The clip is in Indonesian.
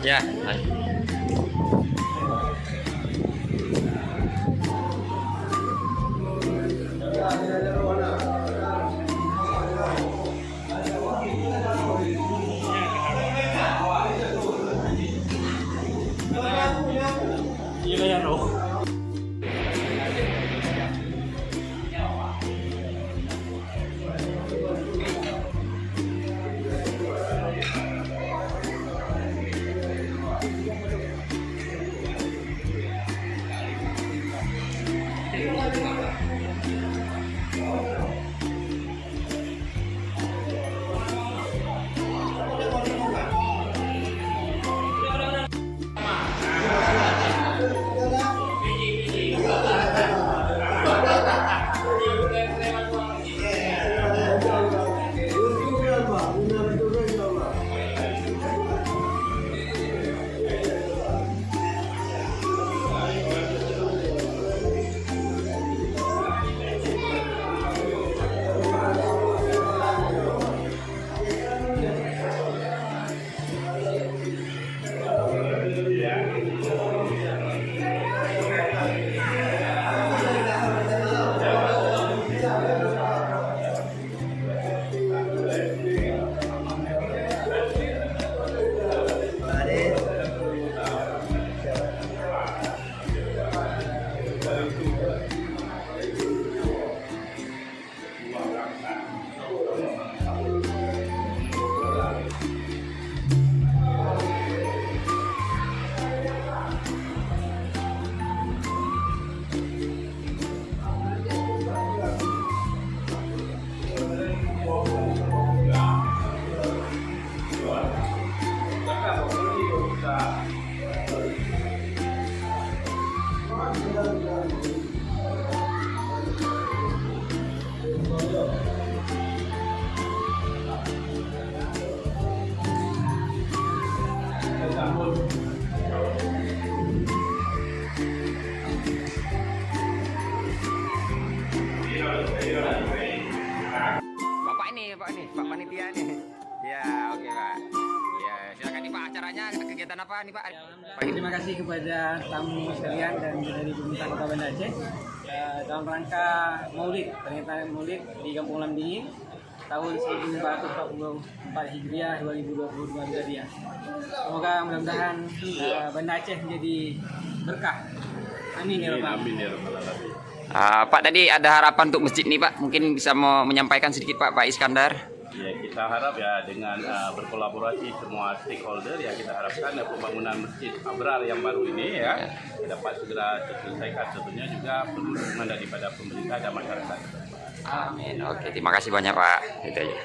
Ya. Gila ya, Roh. Pak panitia nih. Ya, oke Pak. Ya, silakan nih Pak, acaranya kegiatan apa nih Pak? Terima kasih kepada tamu sekalian dan dari pemerintah Kota Banda Aceh dalam rangka Maulid, peringatan Maulid di Kampung Lambingin tahun 1444 Hijriah 2022 Miladiah. Semoga mudah-mudahan Banda Aceh menjadi berkah. Amin ya Rabbal alamin. Pak, tadi ada harapan untuk masjid nih Pak, mungkin bisa mau menyampaikan sedikit Pak Iskandar. Ya, kita harap ya dengan berkolaborasi semua stakeholder ya, kita harapkan pembangunan masjid Abrar yang baru ini ya dapat segera diselesaikan. Tentunya juga perlu dukungan daripada pemerintah dan masyarakat. Amin. Oke, terima kasih banyak Pak. Itu aja.